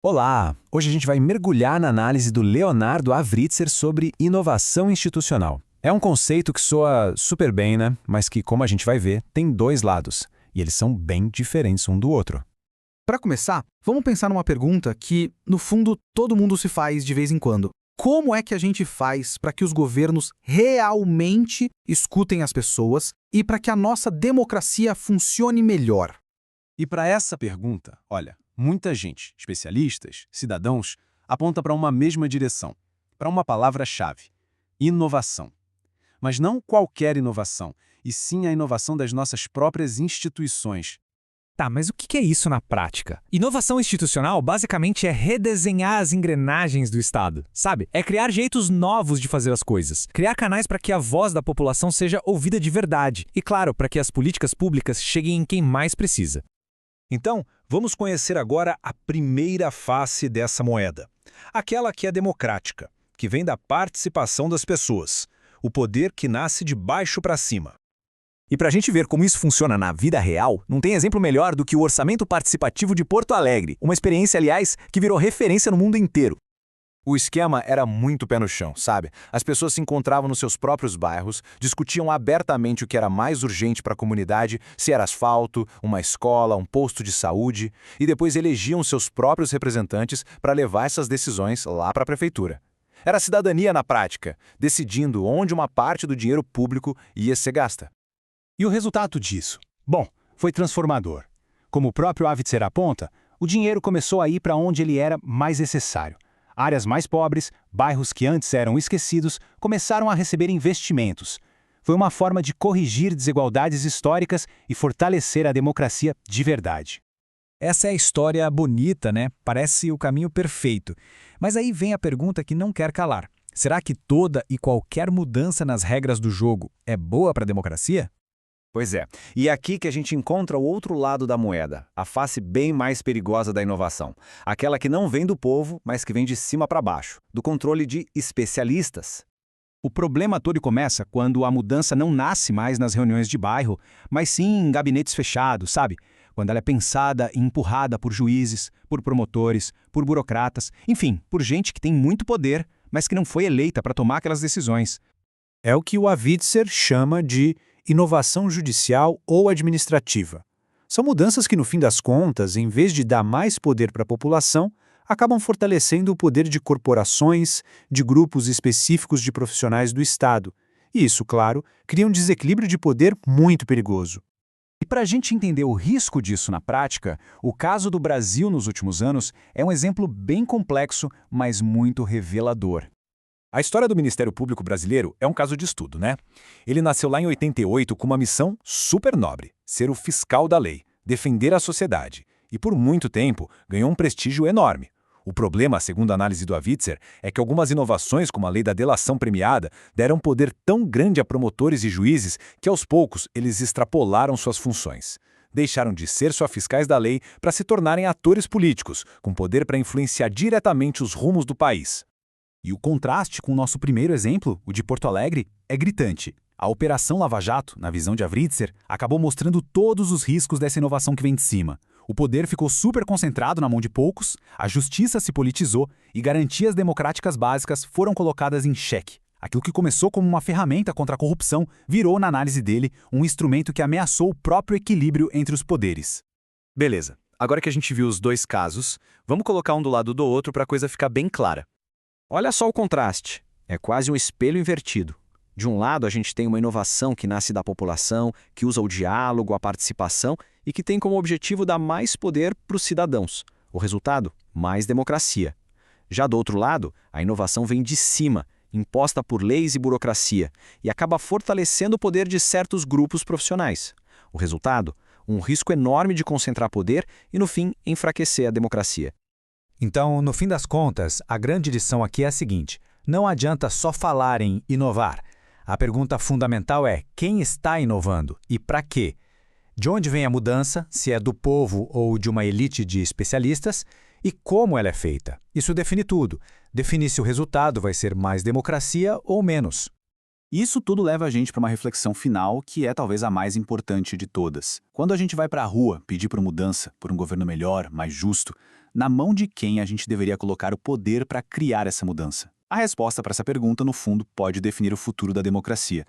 Olá! Hoje a gente vai mergulhar na análise do Leonardo Avritzer sobre inovação institucional. É um conceito que soa super bem, né? Mas que, como a gente vai ver, tem dois lados. E eles são bem diferentes um do outro. Para começar, vamos pensar numa pergunta que, no fundo, todo mundo se faz de vez em quando. Como é que a gente faz para que os governos realmente escutem as pessoas e para que a nossa democracia funcione melhor? E para essa pergunta, olha, muita gente, especialistas, cidadãos, aponta para uma mesma direção, para uma palavra-chave: inovação. Mas não qualquer inovação, e sim a inovação das nossas próprias instituições. Tá, mas o que é isso na prática? Inovação institucional basicamente é redesenhar as engrenagens do Estado, sabe? É criar jeitos novos de fazer as coisas, criar canais para que a voz da população seja ouvida de verdade e, claro, para que as políticas públicas cheguem em quem mais precisa. Então, vamos conhecer agora a primeira face dessa moeda. Aquela que é democrática, que vem da participação das pessoas. O poder que nasce de baixo para cima. E para a gente ver como isso funciona na vida real, não tem exemplo melhor do que o Orçamento Participativo de Porto Alegre, uma experiência, aliás, que virou referência no mundo inteiro. O esquema era muito pé no chão, sabe? As pessoas se encontravam nos seus próprios bairros, discutiam abertamente o que era mais urgente para a comunidade, se era asfalto, uma escola, um posto de saúde, e depois elegiam seus próprios representantes para levar essas decisões lá para a prefeitura. Era a cidadania na prática, decidindo onde uma parte do dinheiro público ia ser gasta. E o resultado disso? Bom, foi transformador. Como o próprio Avritzer aponta, o dinheiro começou a ir para onde ele era mais necessário. Áreas mais pobres, bairros que antes eram esquecidos, começaram a receber investimentos. Foi uma forma de corrigir desigualdades históricas e fortalecer a democracia de verdade. Essa é a história bonita, né? Parece o caminho perfeito. Mas aí vem a pergunta que não quer calar. Será que toda e qualquer mudança nas regras do jogo é boa para a democracia? Pois é, e é aqui que a gente encontra o outro lado da moeda, a face bem mais perigosa da inovação. Aquela que não vem do povo, mas que vem de cima para baixo, do controle de especialistas. O problema todo começa quando a mudança não nasce mais nas reuniões de bairro, mas sim em gabinetes fechados, sabe? Quando ela é pensada e empurrada por juízes, por promotores, por burocratas, enfim, por gente que tem muito poder, mas que não foi eleita para tomar aquelas decisões. É o que o Avritzer chama de inovação judicial ou administrativa. São mudanças que, no fim das contas, em vez de dar mais poder para a população, acabam fortalecendo o poder de corporações, de grupos específicos de profissionais do Estado. E isso, claro, cria um desequilíbrio de poder muito perigoso. E para a gente entender o risco disso na prática, o caso do Brasil nos últimos anos é um exemplo bem complexo, mas muito revelador. A história do Ministério Público Brasileiro é um caso de estudo, né? Ele nasceu lá em 88 com uma missão super nobre: ser o fiscal da lei, defender a sociedade. E por muito tempo ganhou um prestígio enorme. O problema, segundo a análise do Avritzer, é que algumas inovações, como a lei da delação premiada, deram poder tão grande a promotores e juízes que aos poucos eles extrapolaram suas funções. Deixaram de ser só fiscais da lei para se tornarem atores políticos, com poder para influenciar diretamente os rumos do país. E o contraste com o nosso primeiro exemplo, o de Porto Alegre, é gritante. A Operação Lava Jato, na visão de Avritzer, acabou mostrando todos os riscos dessa inovação que vem de cima. O poder ficou super concentrado na mão de poucos, a justiça se politizou e garantias democráticas básicas foram colocadas em xeque. Aquilo que começou como uma ferramenta contra a corrupção virou, na análise dele, um instrumento que ameaçou o próprio equilíbrio entre os poderes. Beleza, agora que a gente viu os dois casos, vamos colocar um do lado do outro para a coisa ficar bem clara. Olha só o contraste. É quase um espelho invertido. De um lado, a gente tem uma inovação que nasce da população, que usa o diálogo, a participação e que tem como objetivo dar mais poder para os cidadãos. O resultado? Mais democracia. Já do outro lado, a inovação vem de cima, imposta por leis e burocracia, e acaba fortalecendo o poder de certos grupos profissionais. O resultado? Um risco enorme de concentrar poder e, no fim, enfraquecer a democracia. Então, no fim das contas, a grande lição aqui é a seguinte: não adianta só falar em inovar. A pergunta fundamental é quem está inovando e para quê? De onde vem a mudança, se é do povo ou de uma elite de especialistas, e como ela é feita. Isso define tudo. Define se o resultado vai ser mais democracia ou menos. Isso tudo leva a gente para uma reflexão final que é talvez a mais importante de todas. Quando a gente vai para a rua pedir por mudança, por um governo melhor, mais justo, na mão de quem a gente deveria colocar o poder para criar essa mudança? A resposta para essa pergunta, no fundo, pode definir o futuro da democracia.